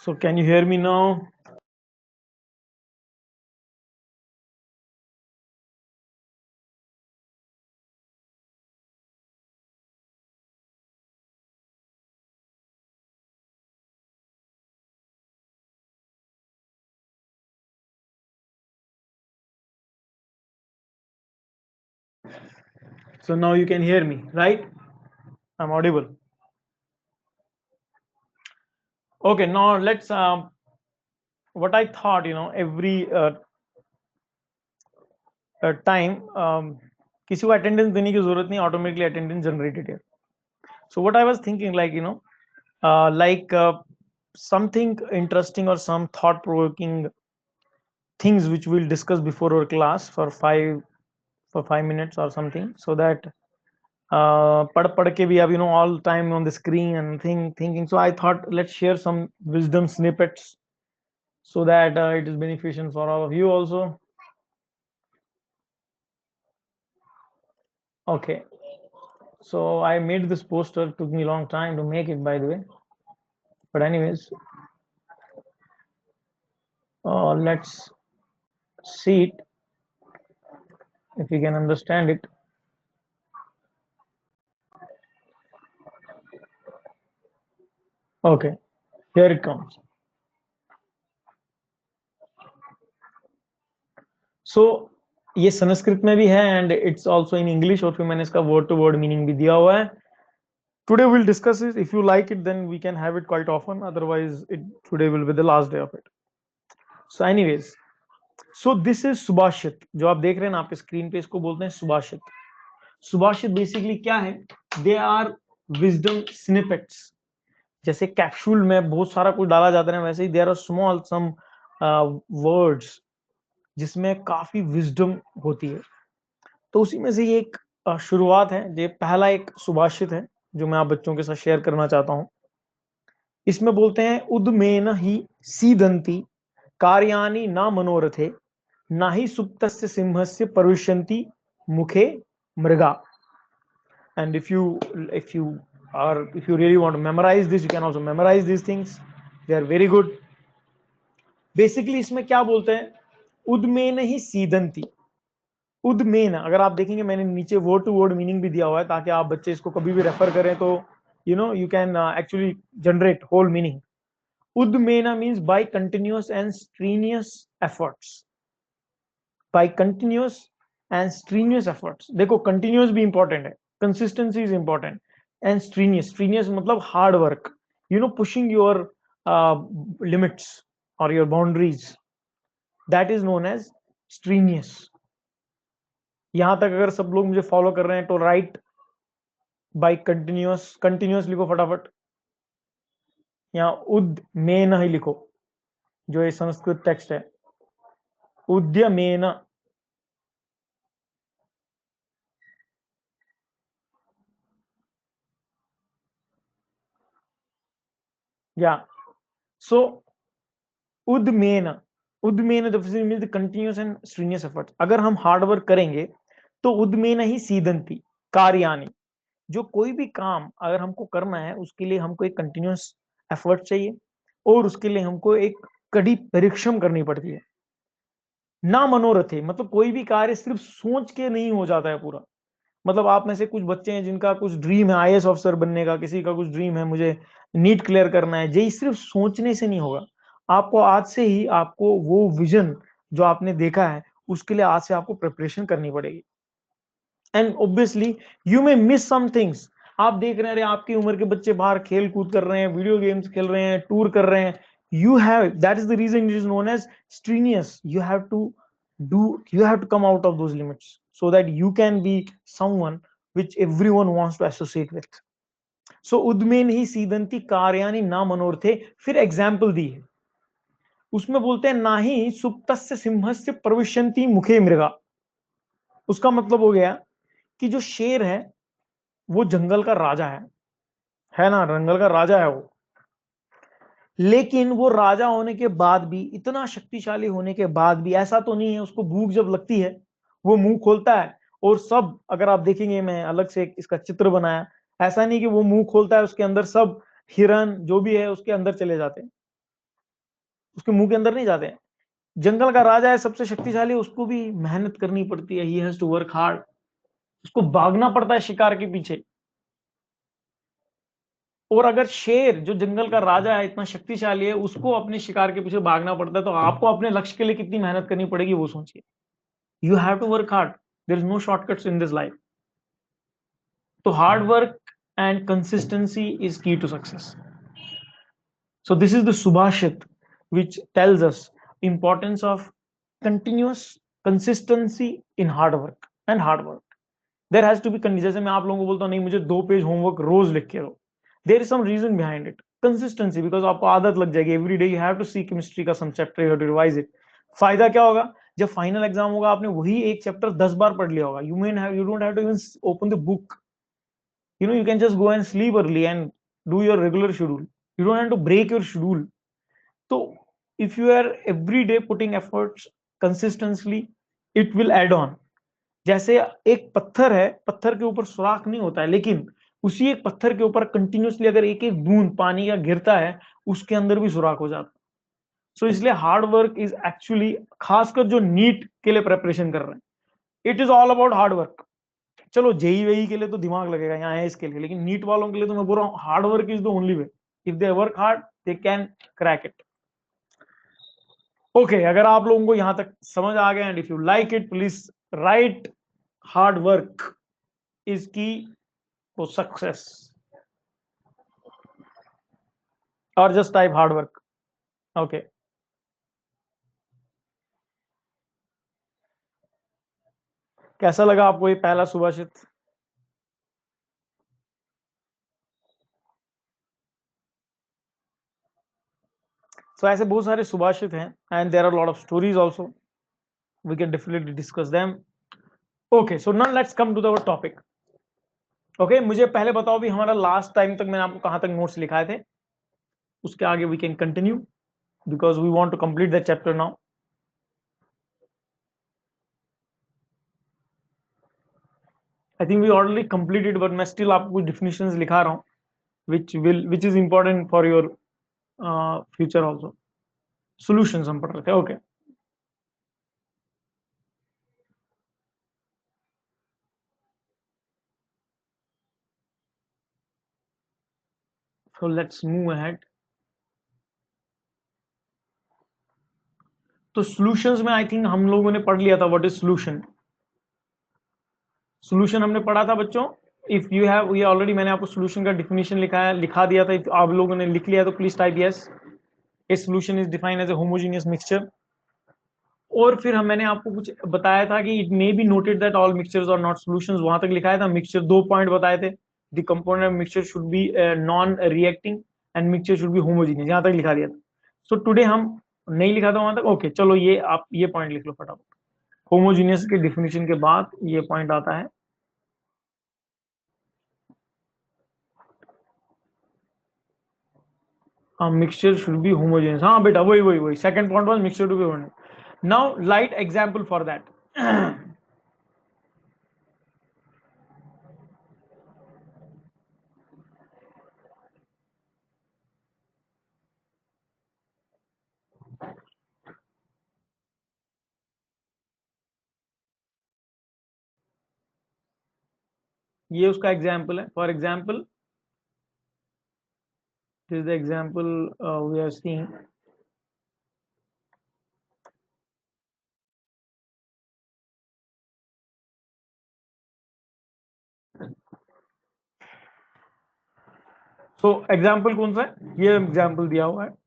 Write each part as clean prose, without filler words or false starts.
So can you hear me now? So now you can hear me, right? I'm audible. Okay, now let's what I thought, every time किसी को attendance देने की जरूरत नहीं, automatically attendance generated है. So what I was thinking, like something interesting or some thought provoking things which we'll discuss before our class for 5 minutes or something, so that पढ़ के भी अब all time on the screen and thinking. So I thought let's share some wisdom snippets so that it is beneficial for all of you also. Okay, so I made this poster, took me a long time to make it, by the way, but anyways, let's see it if you can understand it. Okay, here it comes. So ये संस्कृत में भी है and it's also in English, और फिर मैंने इसका word to word meaning भी दिया हुआ है. Today we'll discuss it. If you like it, then we can have it quite often. Otherwise, today will be the last day of it. So anyways, so this is सुभाषित. जो आप देख रहे हैं ना आपके स्क्रीन पे, इसको बोलते हैं सुभाषित. सुभाषित बेसिकली क्या है? They are wisdom snippets. जैसे कैप्सूल में बहुत सारा कुछ डाला जाता है, वैसे ही there are small some words जिसमें काफी विजडम होती है. तो उसी में से ये एक शुरुआत है. ये पहला एक सुभाषित है जो मैं आप बच्चों के साथ शेयर करना चाहता हूं. इसमें बोलते हैं उद्मेन ही सीदंती कार्याणि न मनोरथे ना ही सुप्तस्य सिंहस्य परुष्यन्ति मुखे मृगा. And if you really want to memorize this, you can also memorize these things. They are very good. Basically इसमें क्या बोलते हैं? उद्मेन ही सीदंती. उद्मेन, अगर आप देखेंगे मैंने नीचे वर्ड टू वर्ड मीनिंग भी दिया हुआ है ताकि आप बच्चे इसको कभी भी रेफर करें तो you can actually generate whole meaning. Udmena means by continuous and strenuous efforts. By continuous and strenuous efforts. देखो continuous भी important है, consistency is important, and strenuous मतलब hard work. Pushing your limits or your boundaries. That is known as strenuous. यहां तक अगर सब लोग मुझे फॉलो कर रहे हैं तो राइट बाय कंटिन्यूस लिखो फटाफट. यहाँ उद्मेन ही लिखो, जो ये संस्कृत टेक्स्ट है. उद्यमेन. या सो उद्मेन मीन्स कंटिन्यूस एंड स्ट्रीनियस एफर्ट. अगर हम हार्ड वर्क करेंगे तो उद्मेन ही सीदंती कार्याणि. जो कोई भी काम अगर हमको करना है उसके लिए हमको एक कंटिन्यूस एफर्ट चाहिए और उसके लिए हमको एक कड़ी परिश्रम करनी पड़ती है. ना मनोरथे मतलब कोई भी कार्य सिर्फ सोच के नहीं हो जाता है पूरा. मतलब आप में से कुछ बच्चे हैं जिनका कुछ ड्रीम है आईएएस ऑफिसर बनने का, किसी का कुछ ड्रीम है मुझे नीट क्लियर करना है. यही सिर्फ सोचने से नहीं होगा. आपको आज से ही आपको वो विजन जो आपने देखा है उसके लिए आज से आपको प्रिपरेशन करनी पड़ेगी. And obviously you may miss some things. आप देख रहे हैं आपकी उम्र के बच्चे बाहर खेल कूद कर रहे हैं, वीडियो गेम्स खेल रहे हैं, टूर कर रहे हैं. You have, that is the reason it is known as strenuous. You have to come out of those limits so that you can be someone which everyone wants to associate with. So उद्मेन ही सीदंती कार्याणि ना मनोरथे. फिर example दी है उसमें, बोलते हैं ना ही सुप्तस्य सिंहस्य प्रविशन्ति मुखे मृगा. उसका मतलब हो गया कि जो शेर है वो जंगल का राजा है ना, जंगल का राजा है वो. लेकिन वो राजा होने के बाद भी, इतना शक्तिशाली होने के बाद भी, ऐसा तो नहीं है उसको भूख जब लगती है वो मुंह खोलता है और सब, अगर आप देखेंगे मैं अलग से इसका चित्र बनाया, ऐसा नहीं कि वो मुंह खोलता है उसके अंदर सब हिरन जो भी है उसके अंदर चले जाते हैं. उसके मुंह के अंदर नहीं जाते हैं। जंगल का राजा है, सबसे शक्तिशाली, उसको भी मेहनत करनी पड़ती है, he has to work hard, उसको भागना पड़ता है शिकार के पीछे। और अगर शेर जो जंगल का राजा है इतना शक्तिशाली है, उसको अपने शिकार के पीछे भागना पड़ता है, तो आपको अपने लक्ष्य के लिए कितनी मेहनत करनी पड़ेगी वो सोचिए। You have to work hard, there is no shortcuts in this life. तो hard work and consistency is key to success. So this is the Subhashit, which tells us importance of continuous consistency in hard work and hard work. There has to be जैसे मैं आप लोगों को बोलता हूँ नहीं मुझे 2 पेज होमवर्क रोज लिख के दो, there is some reason behind it, consistency, because आपको आदत लग जाएगी, every day you have to see chemistry का some chapter, you have to revise it. फायदा क्या होगा, जब फाइनल एग्जाम होगा आपने वही एक चैप्टर 10 बार पढ़ लिया होगा, you don't have to even open the book, you can just go and sleep early and do your regular schedule. You don't have to break your schedule. So if you are every day putting efforts consistently, it will add on. जैसे एक पत्थर है, पत्थर के ऊपर सुराख नहीं होता है, लेकिन उसी एक पत्थर के ऊपर कंटिन्यूसली अगर एक एक बूंद पानी का गिरता है, उसके अंदर भी सुराख हो जाता है. सो इसलिए हार्ड वर्क इज एक्चुअली, खासकर जो नीट के लिए प्रेपरेशन कर रहे हैं, it is all about hard work. चलो जेई वेई के लिए तो दिमाग लगेगा, यहाँ है इसके लिए, लेकिन नीट वालों के लिए तो मैं बोल रहा हूँ hard work is the only way. If they work hard they can crack it. Okay, अगर आप लोगों को यहां तक समझ आ गया, and if you like it please right hard work is की फॉर सक्सेस, और just type hard work. Okay, कैसा लगा आपको ये पहला सुभाषित? सो ऐसे बहुत सारे सुभाषित हैं, and there are lot of stories also, we can definitely discuss them. Okay, so now let's come to the topic. Okay, मुझे पहले बताओ भी हमारा लास्ट टाइम तक मैंने आपको कहां तक नोट्स लिखाए थे, उसके आगे we can continue because we want to complete the chapter now. I think we already completed, but मैं still आपको कुछ definitions लिखा रहा हूँ which is important for your future also. Solutions हम पढ़ रहे थे. Okay, so let's move ahead. तो solutions में I think हम लोगों ने पढ़ लिया था what is solution. Solution हमने पढ़ा था बच्चों. If you have, ये already मैंने आपको solution का definition लिखा दिया था. If आप लोगों ने लिख लिया तो please type yes. A solution is defined as a homogeneous mixture. और फिर मैंने आपको कुछ बताया था कि it may be noted that all mixtures are not solutions, वहां तक लिखाया था. मिक्सचर 2 पॉइंट बताए थे, the component of mixture should be non reacting and mixture should be homogeneous, यहां तक लिखा दिया था. सो टुडे हम नहीं लिखा था वहां तक. ओके, चलो ये आप ये पॉइंट लिख लो फटाफट. होमोजीनियस के डिफिनेशन के बाद ये पॉइंट आता है. हाँ, मिक्सचर शुड बी होमोजेनियस. हाँ बेटा, वही वही वही second point was mixture to be homogeneous. Now write example for that. ये उसका एग्जांपल है. For example, this is the example we are seeing. So example कौन सा है, ये एग्जाम्पल दिया हुआ है.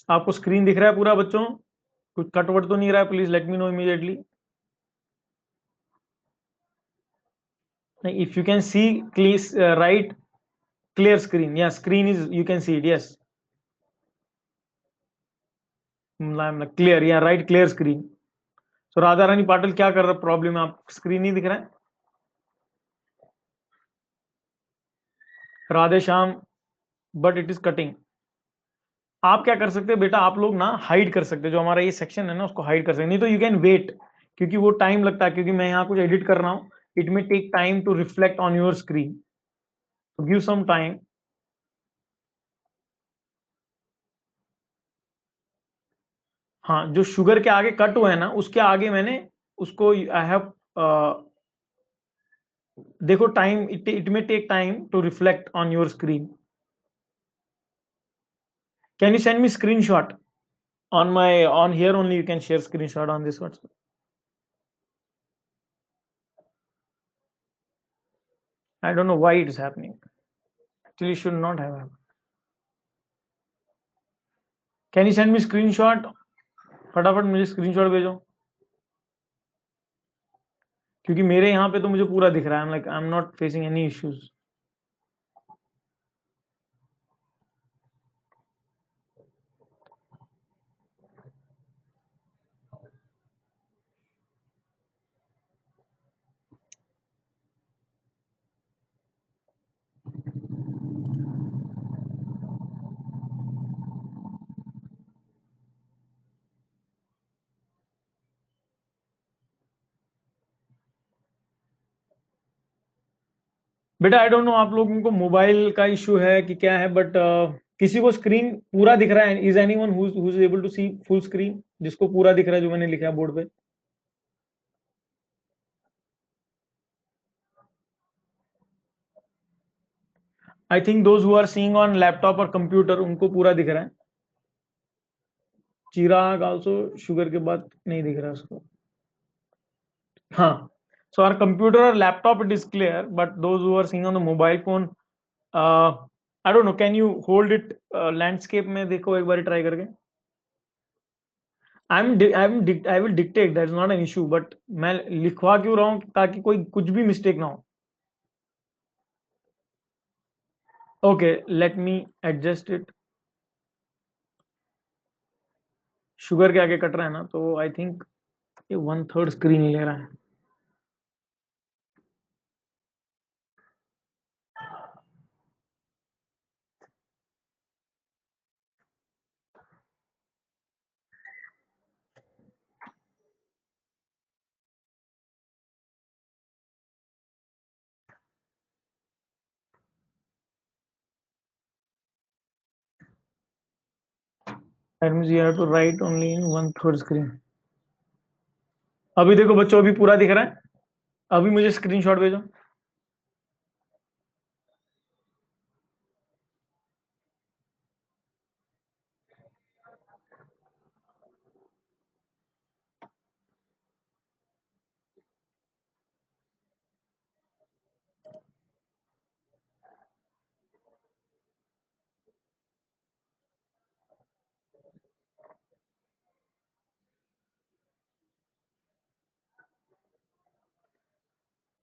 आपको स्क्रीन दिख रहा है पूरा बच्चों? कुछ कटवट तो नहीं रहा है? Please let me know immediately. If you can see please right clear screen. Yeah screen is, you can see it. Yes, clear. Yeah right clear screen. So Radha Rani Patil क्या कर रहा है, प्रॉब्लम है, आप स्क्रीन नहीं दिख रहा है? Radhe Shyam, but it is cutting. आप क्या कर सकते हैं बेटा, आप लोग ना हाइड कर सकते हैं, जो हमारा ये सेक्शन है ना उसको हाइड कर सकते हैं, नहीं तो यू कैन वेट. क्योंकि वो टाइम लगता है, क्योंकि मैं यहाँ कुछ एडिट कर रहा हूँ. It may take time to reflect on your screen. Give some time. हाँ, जो शुगर के आगे कट हुआ है ना, उसके आगे मैंने उसको आई हैव, देखो time, it may take time to reflect on your screen. Can you send me screenshot on my, on here only you can share screenshot on this WhatsApp. I don't know why it is happening. Actually should not have happened. Can you send me screenshot? फटाफट मुझे screenshot भेजो, क्योंकि मेरे यहाँ पे तो मुझे पूरा दिख रहा है. I am not facing any issues. बेटा आई डोंट नो आप लोगों को मोबाइल का इशू है कि क्या है, बट किसी को स्क्रीन पूरा दिख रहा है? Is anyone who is able to see full screen, जिसको पूरा दिख रहा है जो मैंने लिखा है बोर्ड पे? I think those who are seeing on laptop और कंप्यूटर उनको पूरा दिख रहा है. चिराग आल्सो शुगर के बाद नहीं दिख रहा है उसको. हाँ. So our computer or laptop it is clear, but those who are seeing on the mobile phone, I don't know. Can you hold it landscape में देखो एक बार try करके. I will dictate. That is not an issue. But मैं लिखवा क्यों रहा हूँ ताकि कोई कुछ भी mistake ना हो. Okay, let me adjust it. Sugar के आगे कट रहा है ना, तो I think ये 1/3 स्क्रीन ले रहा है. That means you have to write only in 1/3 screen. अभी देखो बच्चों, अभी पूरा दिख रहा है. अभी मुझे स्क्रीनशॉट भेजो.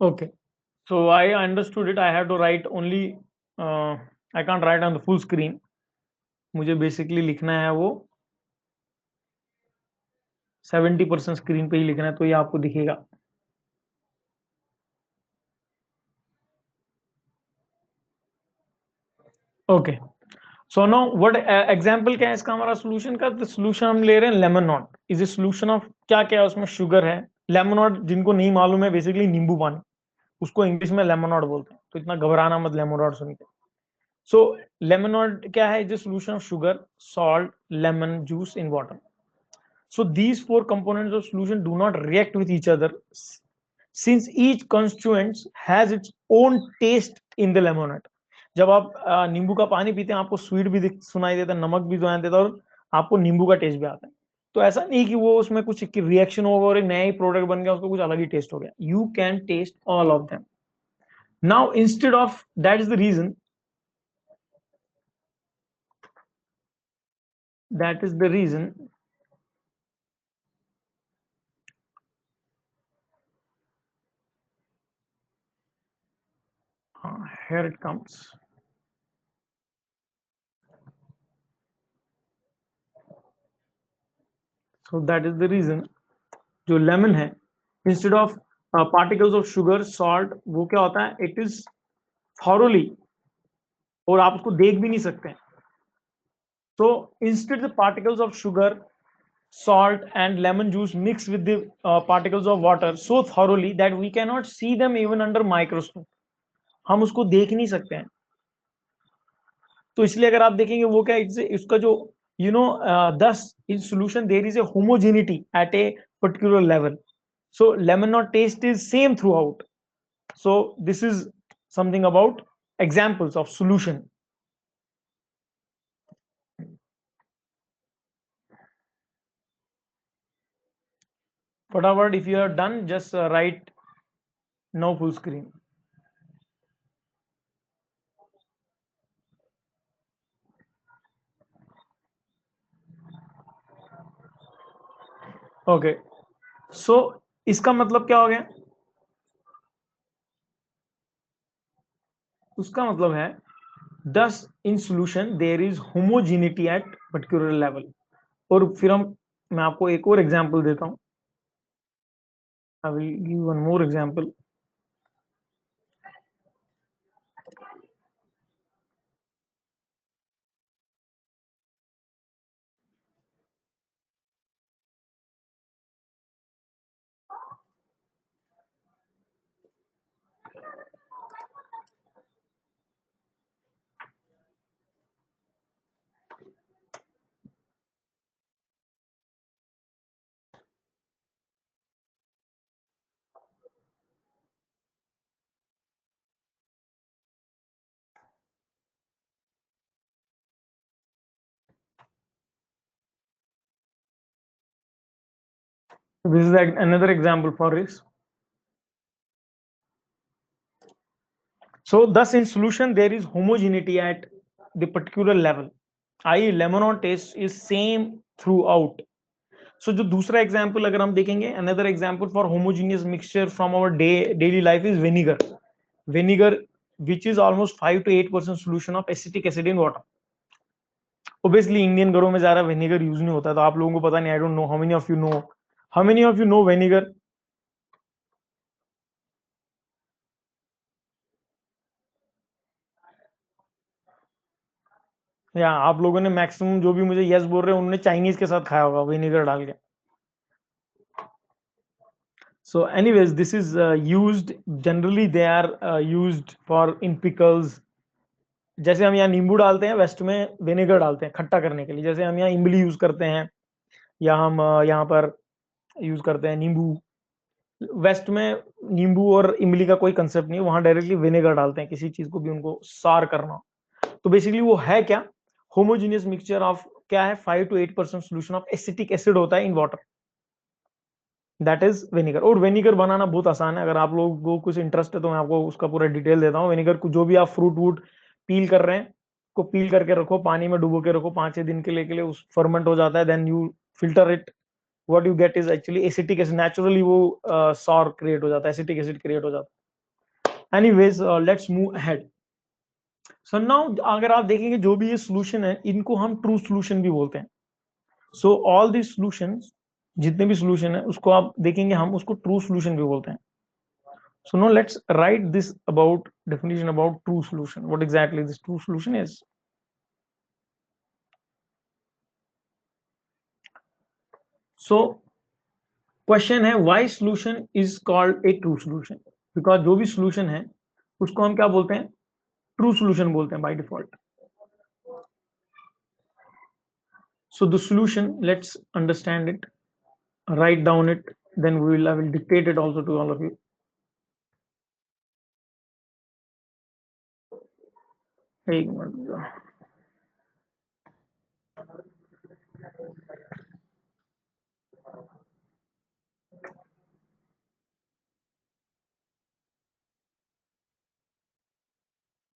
Okay. So I understood it. I have to write only. I can't write on the full screen. मुझे बेसिकली लिखना है वो 70% स्क्रीन पे ही लिखना है, तो ये आपको दिखेगा. Okay. So know what example क्या है इसका हमारा सोल्यूशन का? तो सोल्यूशन हम ले रहे हैं lemon not. Is a solution of क्या क्या है उसमें? शुगर है. लेमन नॉट जिनको नहीं मालूम है, बेसिकली नींबू पानी, उसको इंग्लिश में लेमन नॉट बोलते हैं, तो इतना घबराना मत लेमन नॉट सुन के. सो लेमन नॉट क्या है? Is a solution of sugar, salt, lemon juice in water. So these four components of solution do not react with each other, since each constituent has its own taste in the lemonade. जब आप नींबू का पानी पीते हैं, आपको sweet भी सुनाई देता है, नमक भी सुनाई देता है, और आपको नींबू का टेस्ट भी आता है. तो ऐसा नहीं कि वो उसमें कुछ रिएक्शन होगा और एक नया ही प्रोडक्ट बन गया, उसको कुछ अलग ही टेस्ट हो गया. You can test all of them. Now instead of that is the reason, that is the reason here it comes. So that is the reason जो लेमन है, instead of particles of sugar, salt, वो क्या होता है? It is thoroughly, और आप उसको देख भी नहीं सकते. तो instead the particles of sugar, salt and lemon juice mixed with the particles of water so thoroughly that we cannot see them even under microscope. हम उसको देख नहीं सकते हैं. तो इसलिए अगर आप देखेंगे वो क्या इसका जो thus in solution there is a homogeneity at a particular level. So lemon or taste is same throughout. So this is something about examples of solution. Whatever, if you are done, just write no full screen. Okay, so इसका मतलब क्या हो गया? उसका मतलब है thus in solution there is homogeneity at particular level. और फिर मैं आपको एक और एग्जांपल देता हूं. I will give one more example. This is another example for this. So thus in solution there is homogeneity at the particular level, i.e. lemon on taste is same throughout. So जो दूसरा example अगर हम देखेंगे, another example for homogeneous mixture from our daily life is vinegar. Vinegar which is almost 5 to 8% solution of acetic acid in water. Obviously Indian घरों में ज्यादा vinegar use नहीं होता, तो आप लोगों को पता नहीं. I don't know how many of you know vinegar. या आप लोगों ने मैक्सिमम जो भी मुझे यस बोल रहे हैं उन्होंने चाइनीज के साथ खाया होगा विनेगर डाल के. So anyways, this is used generally, they are used for in pickles. जैसे हम यहाँ नींबू डालते हैं, वेस्ट में विनेगर डालते हैं खट्टा करने के लिए. जैसे हम यहाँ इमली यूज करते हैं, या हम यहाँ पर यूज करते हैं नींबू. वेस्ट में नींबू और इमली का कोई कंसेप्ट नहीं है, वहां डायरेक्टली विनेगर डालते हैं किसी चीज को भी उनको सार करना. तो बेसिकली वो है क्या? होमोजीनियस मिक्सचर ऑफ क्या है? 5 to 8% solution of acetic acid होता है in water, that is vinegar. और विनेगर बनाना बहुत आसान है. अगर आप लोगों को कुछ इंटरेस्ट है तो मैं आपको उसका पूरा डिटेल देता हूँ. विनेगर को जो भी आप फ्रूट वूट पील कर रहे हैं, को पील करके रखो, पानी में डुबो के रखो 5-6 दिन के लिए उस फर्मेंट हो जाता है. Then you filter it. What you get is actually acetic acid. Naturally वो सॉर क्रिएट हो जाता है, एसिटिक एसिड क्रिएट हो जाता है. Anyways, let's move ahead. So now अगर आप देखेंगे जो भी ये सोल्यूशन है, इनको हम ट्रू सोल्यूशन भी बोलते हैं. सो ऑल दी सॉल्यूशंस, जितने भी सॉल्यूशन है उसको आप देखेंगे हम उसको ट्रू सॉल्यूशन भी बोलते हैं. So now let's write this about definition about true solution. What exactly this true solution is? So question है why solution is called a true solution? Because जो भी solution है उसको हम क्या बोलते हैं? True solution बोलते हैं by default. So the solution, let's understand it, write down it, then I will dictate it also to all of you. एक minute.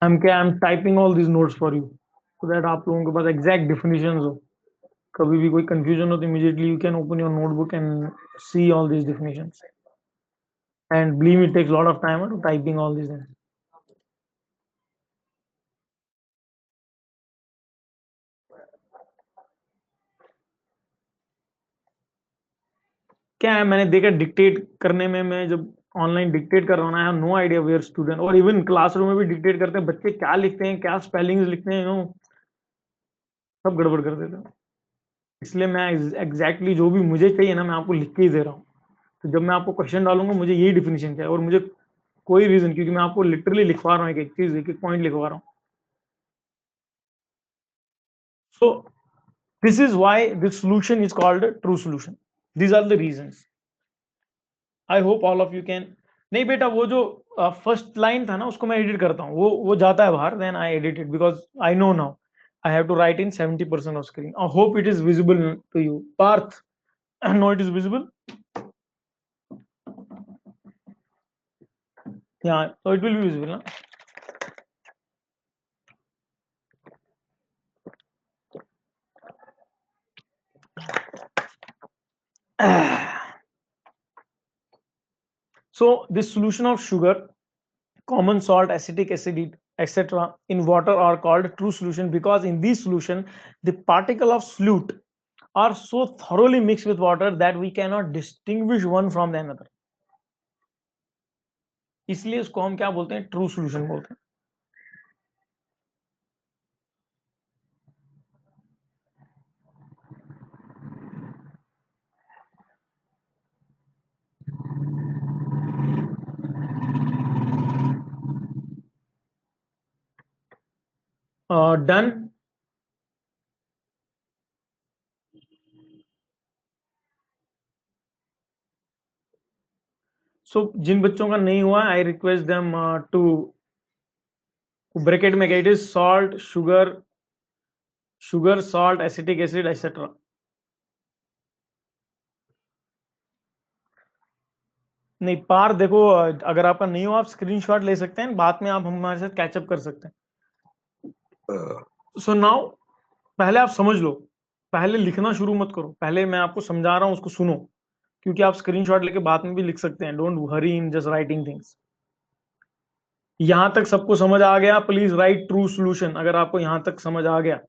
I'm typing all these notes for you so that आप लोगों के पास exact definitions हो. कभी भी कोई confusion हो तो immediately you can open your notebook and see all these definitions. And believe me, it takes a lot of time to typing all these things. क्या है, मैंने देखा डिक्टेट करने में, मैं जब ऑनलाइन डिक्टेट कर रहा हूँ, I have no idea where student, और इवन क्लासरूम में भी डिक्टेट करते हैं बच्चे क्या लिखते हैं, क्या स्पेलिंग्स लिखते हैं, सब गड़बड़ कर देते हैं. इसलिए मैं एग्जैक्टली जो भी मुझे चाहिए ना, मैं आपको लिख के ही दे रहा हूँ। तो जब मैं आपको क्वेश्चन डालूंगा, मुझे यही डिफिनेशन चाहिए, और मुझे कोई रीजन, क्योंकि मैं आपको लिटरली लिखवा रहा हूँ, एक एक चीज, एक एक पॉइंट लिखवा रहा हूँ। So this is why this solution is called true solution. These are the reasons. I hope all of you can. नहीं बेटा, वो जो फर्स्ट लाइन था ना, उसको मैं एडिट करता हूँ, वो जाता है बाहर, then I edit it, because I know now I have to write in 70% of screen. I hope it is visible to you Parth. No, it is visible. Yeah, so it will be visible, na? So this solution of sugar, common salt, acetic acid, etc. in water are called true solution, because in this solution the particle of solute are so thoroughly mixed with water that we cannot distinguish one from the another. इसलिए उसको हम क्या बोलते हैं? True solution बोलते हैं। Done. सो जिन बच्चों का नहीं हुआ, I request them to bracket में क्या, it is salt, sugar, sugar, salt, acetic acid, etcetera. नहीं पार देखो, अगर आपका नहीं हो, आप स्क्रीनशॉट ले सकते हैं, बाद में आप हमारे साथ कैचअप कर सकते हैं। सो नाउ पहले आप समझ लो, पहले लिखना शुरू मत करो, पहले मैं आपको समझा रहा हूं उसको सुनो, क्योंकि आप स्क्रीनशॉट लेके बाद में भी लिख सकते हैं। Don't Hari in just writing things. यहां तक सबको समझ आ गया? प्लीज राइट ट्रू सॉल्यूशन अगर आपको यहां तक समझ आ गया।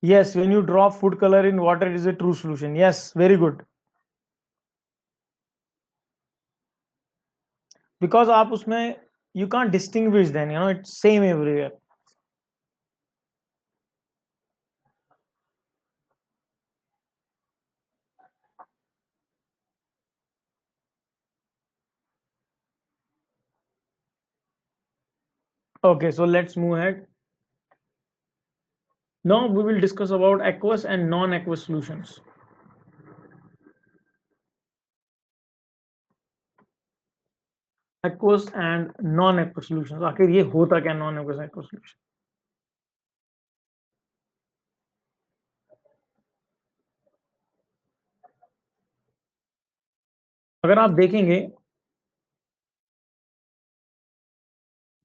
Yes, when you drop food color in water, it is a true solution. Yes, very good. Because आप उसमें you can't distinguish then, it's same everywhere. Okay, so let's move ahead. Now we will discuss about aqueous and non-aqueous solutions. Aqueous and non-aqueous solutions. आखिर ये होता क्या non-aqueous aqueous solution? अगर आप देखेंगे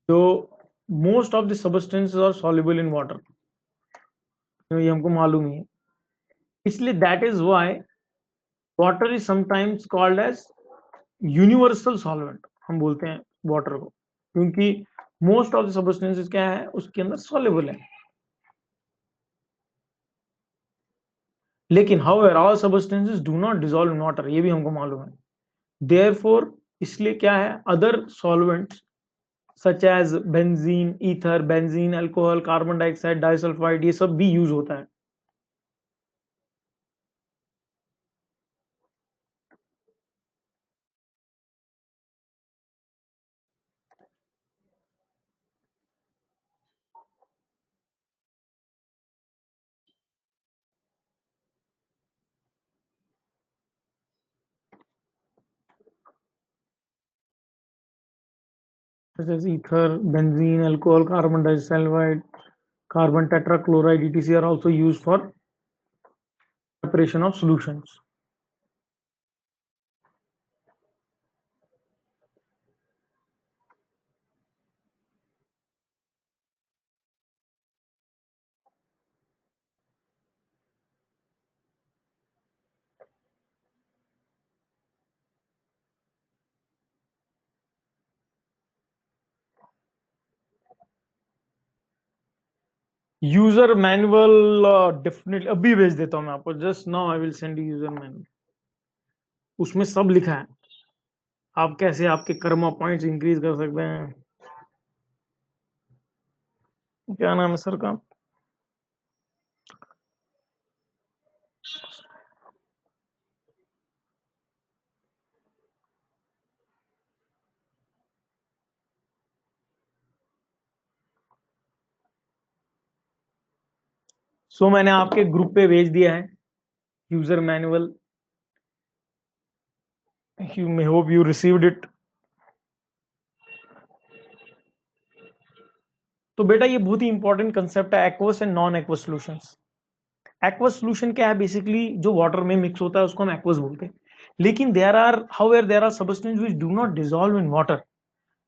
तो most of the substances are soluble in water, तो ये हमको मालूम ही है। इसलिए that is why water is sometimes called as universal solvent, हम बोलते हैं वाटर को, क्योंकि मोस्ट ऑफ द सब्सटेंसेस क्या है, उसके अंदर सॉल्युबल है। लेकिन however all substances do not dissolve in water, ये भी हमको मालूम है। देयरफॉर इसलिए क्या है, other solvents such as benzene, ether, benzene, alcohol, carbon dioxide, disulphide, ये सब भी यूज होता है। such as ether, benzene, alcohol, carbon disulfide, carbon tetrachloride, etc. are also used for preparation of solutions. User manual definitely अभी भेज देता हूं मैं आपको, just now I will send you user manual. उसमें सब लिखा है, आप कैसे आपके कर्मा पॉइंट्स इंक्रीज कर सकते हैं। क्या नाम है सर का? सो मैंने आपके ग्रुप पे भेज दिया है user manual. You may hope you received it. तो बेटा ये बहुत ही इंपॉर्टेंट कंसेप्ट है, aqueous and non aqueous solutions. Aqueous solution क्या है? बेसिकली जो वाटर में मिक्स होता है उसको हम एक्वस बोलते हैं। लेकिन there are substance which do not dissolve in water,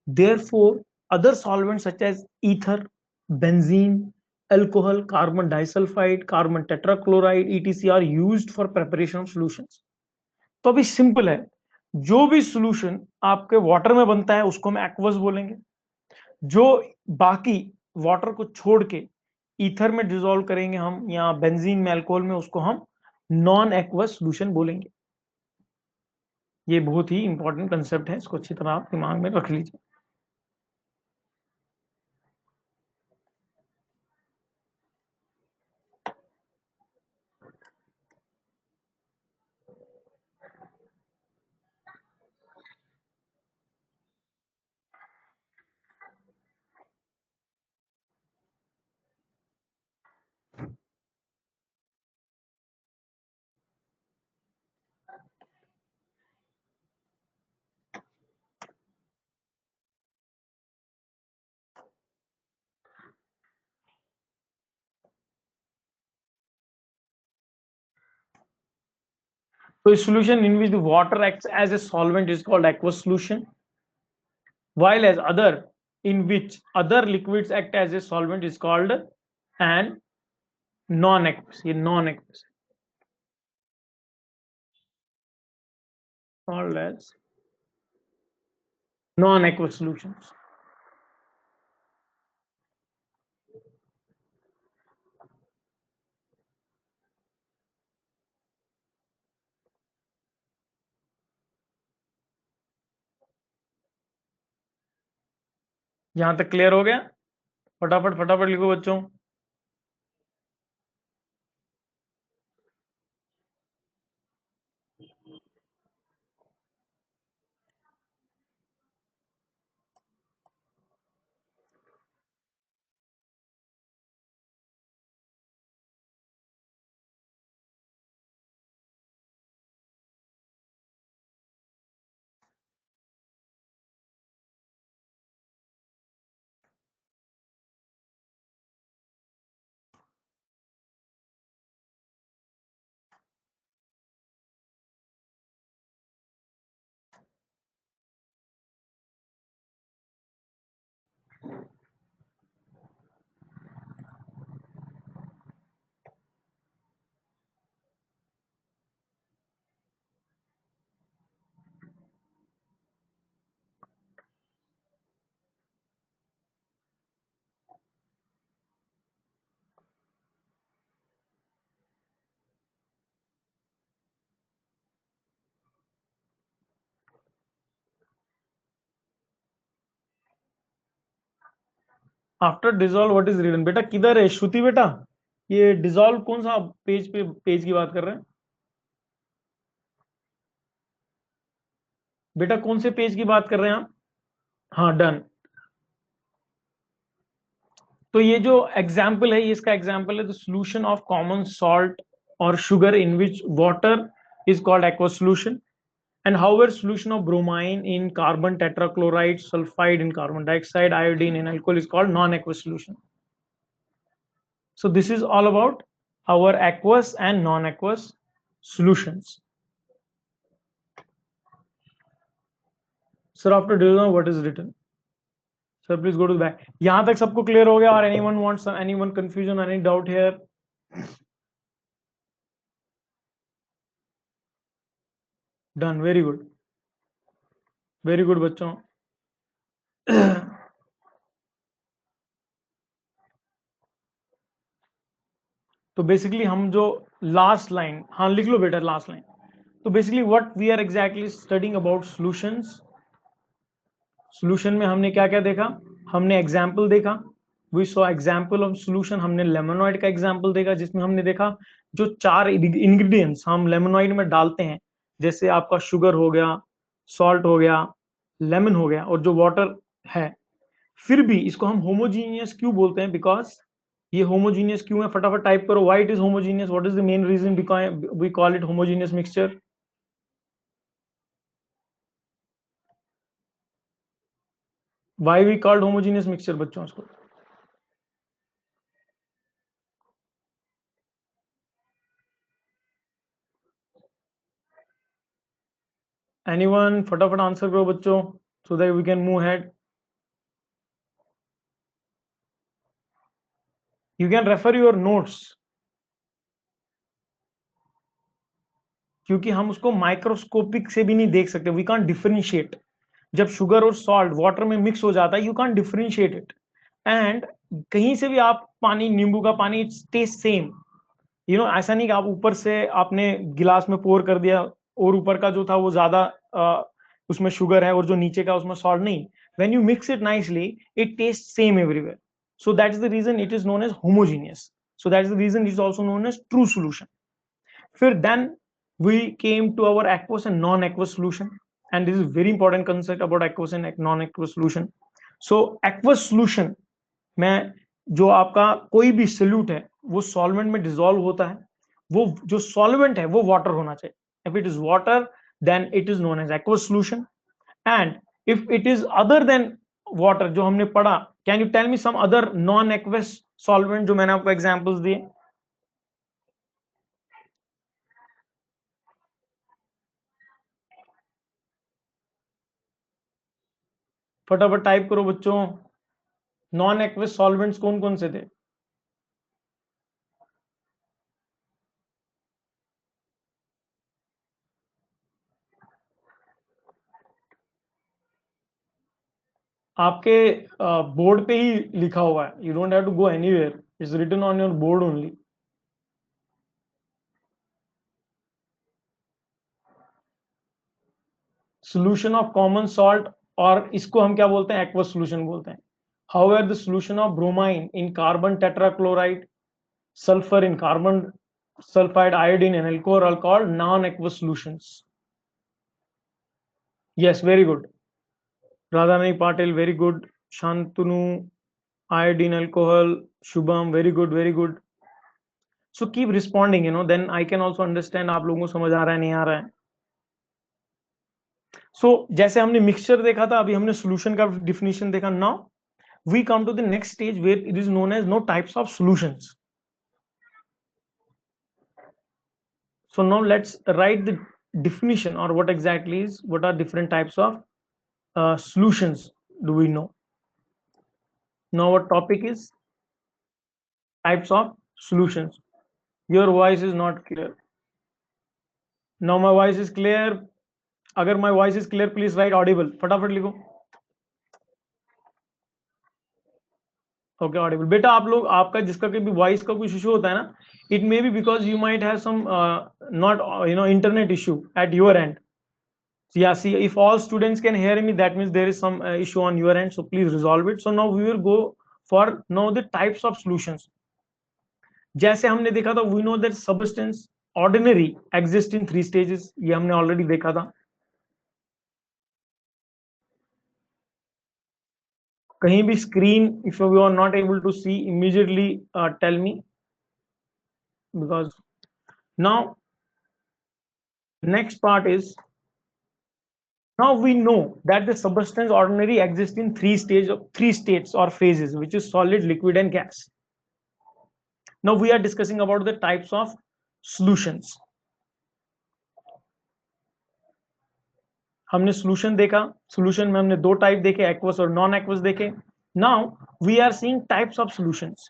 therefore other solvents such as ether, benzene, alcohol, carbon disulphide, carbon tetrachloride etc are used for preparation of solutions. तो अभी सिंपल है, जो भी सॉल्यूशन आपके water में बनता है उसको हम एक्वस बोलेंगे। जो बाकी वाटर को छोड़ के ईथर में डिसॉल्व करेंगे हम, या बेंजीन में, अल्कोहल में, उसको हम नॉन एक्वस सॉल्यूशन बोलेंगे। ये बहुत ही इंपॉर्टेंट कंसेप्ट है, इसको अच्छी तरह आप दिमाग में रख लीजिए। So a solution in which the water acts as a solvent is called aqueous solution, while as other in which other liquids act as a solvent is called an non-aqueous. ये non-aqueous called as non-aqueous solutions. यहां तक clear हो गया? फटाफट फटाफट लिखो बच्चों। After dissolve what is written? बेटा किधर है श्रुति बेटा? ये डिजॉल्व कौन सा पेज पे, पेज की बात कर रहे हैं बेटा? कौन से पेज की बात कर रहे हैं आप? हाँ डन। तो ये जो एग्जाम्पल है, ये इसका एग्जाम्पल है, the solution of common salt और sugar in which water is called aqueous solution, and however solution of bromine in carbon tetrachloride, sulfide in carbon dioxide, iodine in alcohol is called non-aqueous solution. So this is all about our aqueous and non-aqueous solutions. Sir, after division what is written? Sir, please go to the back. यहाँ तक सबको clear हो गया? Or anyone wants anyone confusion, any doubt here? Done. Very good. Very good बच्चों. तो basically हम जो last line, हाँ लिख लो बेटा लास्ट लाइन। तो basically what we are exactly studying about solutions. Solution में हमने क्या क्या देखा, हमने एग्जाम्पल देखा, we saw example of solution. हमने लेमोनॉइड का एग्जाम्पल देखा जिसमें हमने देखा जो 4 इंग्रेडिएंट्स हम लेमोनॉइड में डालते हैं, जैसे आपका शुगर हो गया, सॉल्ट हो गया, लेमन हो गया और जो वाटर है, फिर भी इसको हम होमोजीनियस क्यों बोलते हैं, बिकॉज ये होमोजीनियस क्यों है, फटाफट टाइप करो, why it is homogeneous, what is the main reason we call it homogeneous mixture. Why we called homogeneous mixture बच्चों उसको। एनीवन, फटाफट आंसर करो बच्चों, so that we can move head. You can refer your notes, क्योंकि हम उसको microscopic से भी नहीं देख सकते, वी कांट डिफरेंशिएट। जब शुगर और सॉल्ट वाटर में मिक्स हो जाता है, you can't differentiate it. And कहीं से भी आप पानी, नींबू का पानी, इट्स टेस्ट सेम। ऐसा नहीं कि आप ऊपर से आपने गिलास में पोर कर दिया और ऊपर का जो था वो ज्यादा उसमें शुगर है और जो नीचे का उसमें सॉल्ट नहीं। When you mix it nicely, it test same everywhere. So that is the reason it is known as homogeneous. So that is the reason it is also known as true solution. फिर then we came to our aqueous and non-aqueous solution, and this is very important concept about aqueous and non-aqueous solution. So aqueous solution में जो आपका कोई भी solute है वो solvent में dissolve होता है, वो जो सॉल्वेंट है वो वाटर होना चाहिए। If it is water then it is known as aqueous solution, and if it is other then water जो हमने पढ़ा, can you tell me some other non aqueous solvent जो मैंने आपको एग्जांपल्स दिए। फटाफट टाइप करो बच्चों, नॉन एक्वस सॉल्वेंट्स कौन कौन से थे। आपके बोर्ड पे ही लिखा हुआ है, you don't have to go anywhere, it's written on your board only. Solution of common salt, और इसको हम क्या बोलते हैं, एक्वस सॉल्यूशन बोलते हैं। However the solution of bromine in carbon tetrachloride, sulphur in carbon sulphide, iodine and alcohol are called non aqueous solutions. Yes, very good Radhamani Patil, very good Shantanu, iodine, alcohol, shubham, very good, very good. So keep responding, then I can also understand आप लोगों को समझ आ रहा है नहीं आ रहा है। So जैसे हमने मिक्सचर देखा था, अभी हमने सॉल्यूशन का डिफिनेशन देखा। Now we come to the next stage where it is known as no types of solutions. So now let's write the definition, or what are different types of solutions do we know. Now our topic is types of solutions. Your voice is not clear. Now my voice is clear. अगर my voice is clear, please write audible. फटाफट लिखो। Okay, Audible. बेटा आप लोग, आपका जिसका कभी voice का कुछ इशू होता है ना, it may be because you might have some not internet issue at your end. Yeah, see, if all students can hear me, that means there is some issue on your end, so please resolve it. So now we will go for now the types of solutions. जैसे हमने देखा था, we know that substance ordinary exist in 3 stages, ये हमने already देखा था। कहीं भी screen, if you are not able to see, immediately tell me, because now next part is, now we know that the substance ordinary exists in 3 states or phases, which is solid, liquid and gas. Now we are discussing about the types of solutions. हमने solution देखा, solution में हमने 2 type देखे, aqueous और non aqueous देखे। Now we are seeing types of solutions.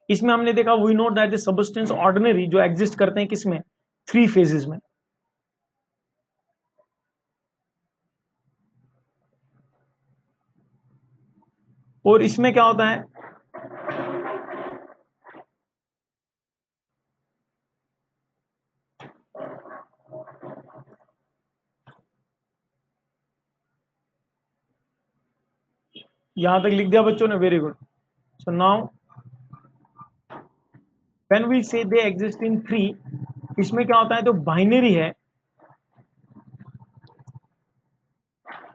इसमें हमने देखा, we know that the substance ordinary जो exist करते हैं किसमें, 3 phases में। और इसमें क्या होता है, यहां तक लिख दिया बच्चों ने, very good. So now when we say they exist in three, इसमें क्या होता है, तो बाइनरी है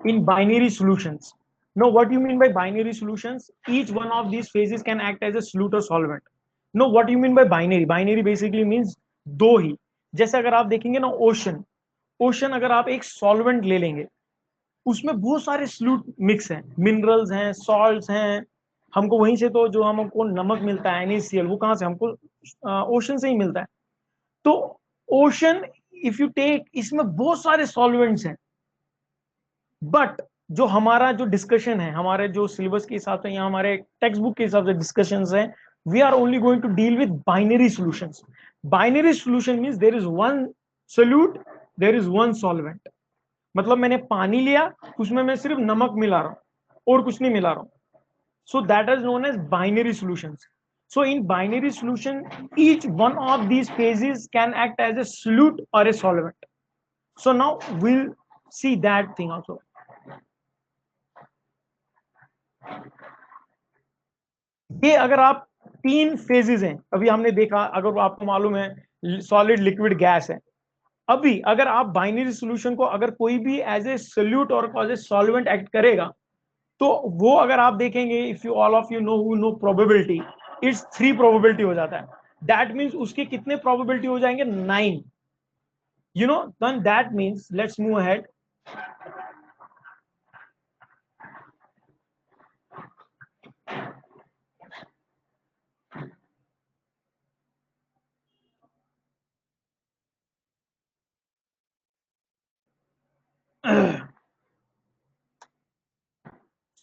in binary solutions. Now, what you mean by binary solutions? Each one of these phases can act as a solute or solvent. Now, what you mean by binary? Binary basically means दो ही। जैसे अगर आप देखेंगे ना ocean, ocean अगर आप एक solvent ले लेंगे, उसमें बहुत सारे सॉल्यूट मिक्स हैं, मिनरल्स हैं, सॉल्ट्स हैं। हमको वहीं से तो जो हमको नमक मिलता है NaCl, वो कहाँ से हमको ओशन से ही मिलता है। तो ओशन इफ यू टेक, इसमें बहुत सारे सॉल्वेंट्स हैं, बट जो हमारा जो डिस्कशन है, हमारे जो सिलेबस के हिसाब से या हमारे टेक्स्ट बुक के हिसाब से डिस्कशंस हैं, we are only going to deal with binary solutions. Binary solution means there is one solute, there is one solvent. मतलब मैंने पानी लिया, उसमें मैं सिर्फ नमक मिला रहा हूं और कुछ नहीं मिला रहा हूं, so that is known as binary solutions. So in binary solution, each one of these phases can act as a solute or a solvent. So now we'll see that thing also. ये अगर आप तीन phases हैं, अभी हमने देखा, अगर आपको मालूम है सॉलिड लिक्विड गैस है, अभी अगर आप बाइनरी सॉल्यूशन को अगर कोई भी एज ए सोल्यूट और एज ए सॉल्वेंट एक्ट करेगा, तो वो अगर आप देखेंगे, if you all of you know probability, it's 3 probability हो जाता है। दैट मीन्स उसके कितने प्रोबेबिलिटी हो जाएंगे, 9, you know. Then that means let's move ahead.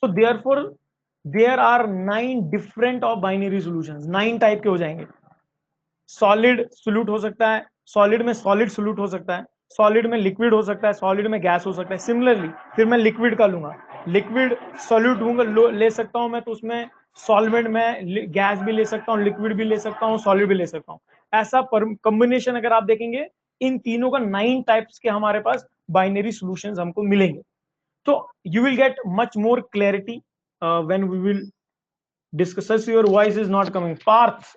So therefore there are 9 different of binary solutions, 9 type के हो जाएंगे। सॉलिड सोल्यूट हो सकता है, सॉलिड में सॉलिड सोल्यूट हो सकता है, सॉलिड में लिक्विड हो सकता है, सॉलिड में गैस हो सकता है। सिमिलरली फिर मैं लिक्विड का लूंगा, लिक्विड सॉल्यूट ले सकता हूं मैं, तो उसमें सॉल्वेंट में गैस भी ले सकता हूं, लिक्विड भी ले सकता हूं, सॉलिड भी ले सकता हूं। ऐसा कॉम्बिनेशन अगर आप देखेंगे, इन तीनों का 9 टाइप्स के हमारे पास बाइनरी सॉल्यूशंस हमको मिलेंगे। तो you will get much more clarity when we will discuss. Your voice is not coming, Parth.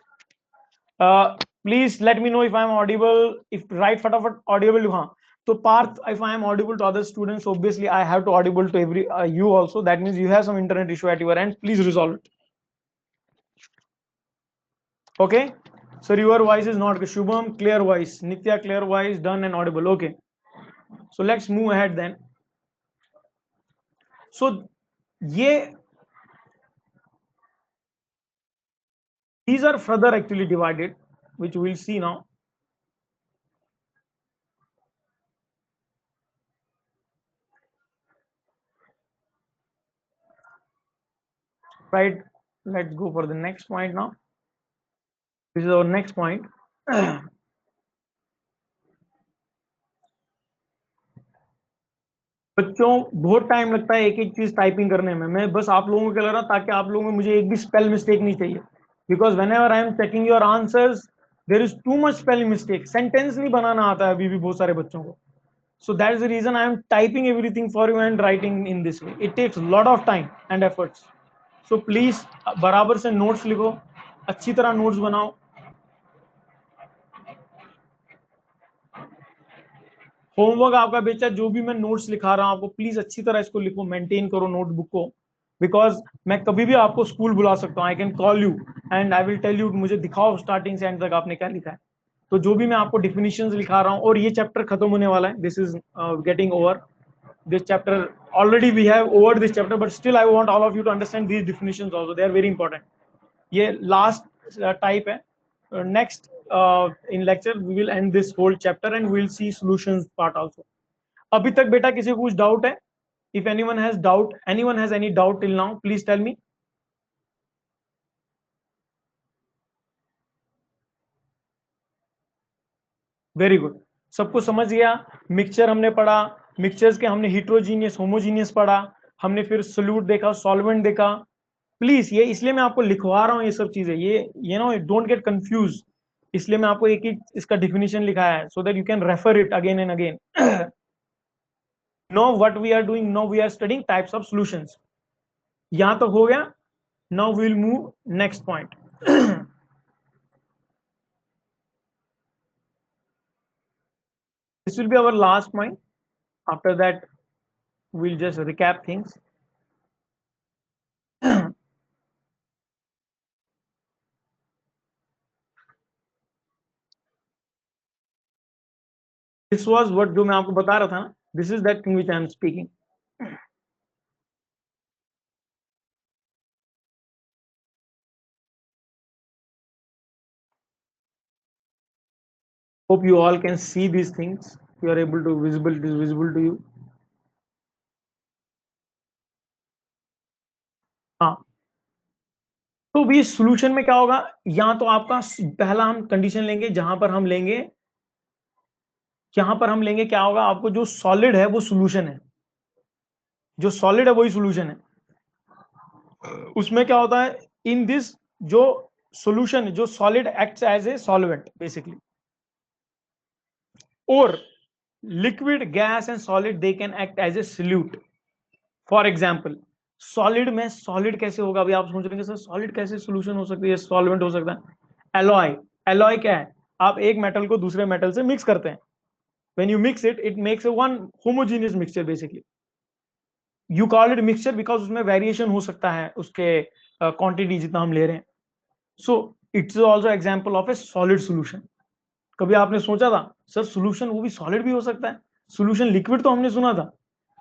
Please let me know if I am audible. If right fatafat audible, हाँ। So Parth, if I am audible to other students, obviously I have to audible to every you also. That means you have some internet issue at your end. Please resolve it. Okay. So your voice is not Shubham, clear voice. Nitya, clear voice, done and audible. Okay. So let's move ahead then. So ये these are further actually divided, which we'll see now. Right, let's go for the next point now. This is our next point. बच्चों बहुत time लगता है एक एक चीज typing करने में, मैं बस आप लोगों को कह रहा ताकि आप लोगों में मुझे एक भी स्पेल मिस्टेक नहीं चाहिए, because when ever I am checking your answers there is too much spelling mistake, sentence नहीं बनाना आता है अभी भी बहुत सारे बच्चों को। So that is the reason I am typing everything for you and writing in this way, it takes lot of time and efforts. So please बराबर से नोट्स लिखो, अच्छी तरह नोट्स बनाओ। होमवर्क आपका बेचा, जो भी मैं नोट्स लिखा रहा हूं आपको, प्लीज अच्छी तरह इसको लिखो, मेंटेन करो नोटबुक को, बिकॉज मैं कभी भी आपको स्कूल बुला सकता हूँ, I can call you and I will tell you, मुझे दिखाओ स्टार्टिंग से एंड तक आपने क्या लिखा है। तो जो भी मैं आपको डिफिनेशंस लिखा रहा हूँ, और ये चैप्टर खत्म होने वाला है, this is getting over this chapter, already we have over this chapter, but still I want all of you to understand these definitions also, they are very important. ये last type है। Next in lecture we will end this whole chapter and we will see solutions part also. अभी तक बेटा किसी को कुछ doubt है? If anyone has doubt, anyone has any doubt till now, please tell me. Very good, सबको समझ गया। मिक्सचर हमने पढ़ा, मिक्सचर्स के हमने हिट्रोजीनियस होमोजीनियस पढ़ा, हमने फिर सोल्यूट देखा, सॉल्वेंट देखा। प्लीज ये इसलिए मैं आपको लिखवा रहा हूँ ये सब चीजें, ये नो डोंट गेट कंफ्यूज, इसलिए मैं आपको एक ही इसका डिफिनेशन लिखाया है, so that you can refer it again and again. No what we are doing, no we are studying types of solutions. यहां तक हो गया. Now we'll move next point. This will be our last point. After that, we'll just recap things. This was what जो मैं आपको बता रहा था ना. This is that thing which I am speaking. Hope you all can see these things. You are able to visible. It is visible to you. हाँ. तो भी सोल्यूशन में क्या होगा, या तो आपका पहला हम कंडीशन लेंगे जहां पर हम लेंगे, क्या होगा, आपको जो सॉलिड है वो सोल्यूशन है, जो सॉलिड है वही सोल्यूशन है. उसमें क्या होता है, इन दिस जो सोल्यूशन जो solid acts as a solvent basically, और liquid, gas and solid they can act as a solute. For example, solid में सॉलिड कैसे होगा, अभी आप सोच रहे हैं सर सॉलिड कैसे सोल्यूशन हो सकती है, सॉल्वेंट हो सकता है. एलॉय, एलॉय क्या है, आप एक मेटल को दूसरे मेटल से मिक्स करते हैं. when you mix it, it makes a one homogeneous mixture basically. you call it mixture because उसमें वेरिएशन हो सकता है उसके क्वांटिटी जितना हम ले रहे हैं. so it's also example of a solid solution. कभी आपने सोचा था सर सोल्यूशन वो भी सॉलिड भी हो सकता है, सोल्यूशन लिक्विड तो हमने सुना था,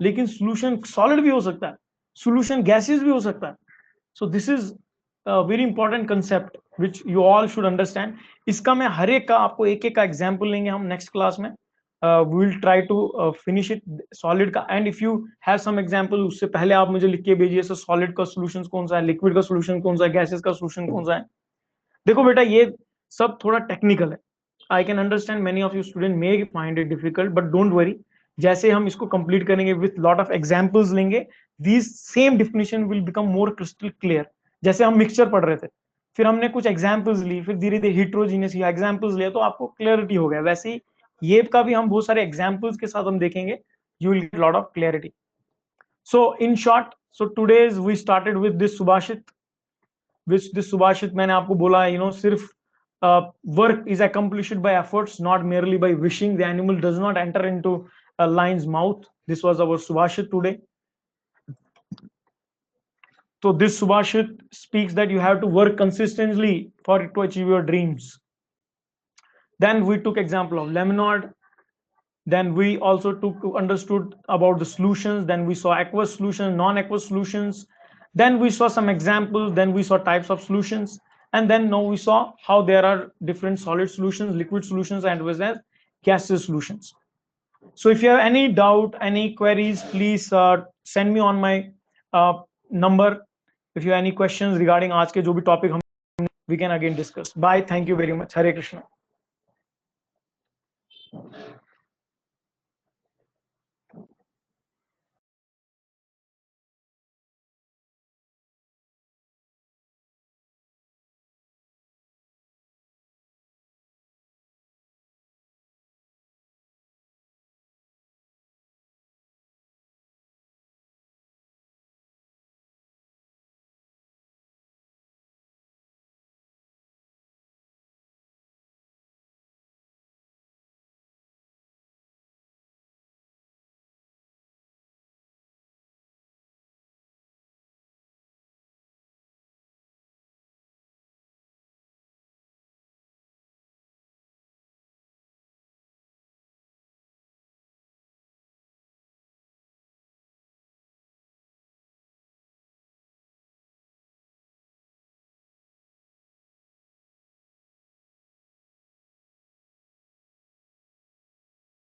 लेकिन सोल्यूशन सॉलिड भी हो सकता है, सोल्यूशन गैसेस भी हो सकता है. So this is very important concept which you all should understand. इसका मैं हर एक का आपको एक एक का एग्जाम्पल लेंगे हम नेक्स्ट क्लास में. We will try to finish it solid का. And if you have some example, उससे पहले आप मुझे लिख के भेजिए सर सॉलिड का सोल्यूशन कौन सा है, लिक्विड का सोल्यूशन कौन सा है, गैसेस का सोल्यूशन कौन सा है. देखो बेटा ये सब थोड़ा टेक्निकल है. I can understand many of you student may find it difficult, but don't worry. जैसे हम इसको कंप्लीट करेंगे विथ लॉट ऑफ एग्जाम्पल्स लेंगे, these same definition will become more crystal clear. जैसे हम मिक्सचर पढ़ रहे थे, फिर हमने कुछ एग्जाम्पल्स ली, फिर धीरे धीरे हिट्रोजीनियस या एग्जाम्पल्स लिया, तो आपको क्लियरिटी हो गया. वैसे ही ये का भी हम बहुत सारे एग्जाम्पल्स के साथ हम देखेंगे, you will get lot of clarity. So in short, so today's we started with this subhashit, which this Subhashit मैंने आपको बोला, सिर्फ work is accomplished by efforts, not merely by wishing. The animal does not enter into a lion's mouth. This was our Subhashit today. So this Subhashit speaks that you have to work consistently for to achieve your dreams. Then we took example of Lemonade. Then we also understood about the solutions. Then we saw aqueous solutions, non-aqueous solutions. Then we saw some examples. Then we saw types of solutions. And then now we saw how there are different solid solutions, liquid solutions, and as well as gaseous solutions. So if you have any doubt, any queries, please send me on my number. If you have any questions regarding आज के जो भी topic we can again discuss. Bye. Thank you very much. Hare Krishna.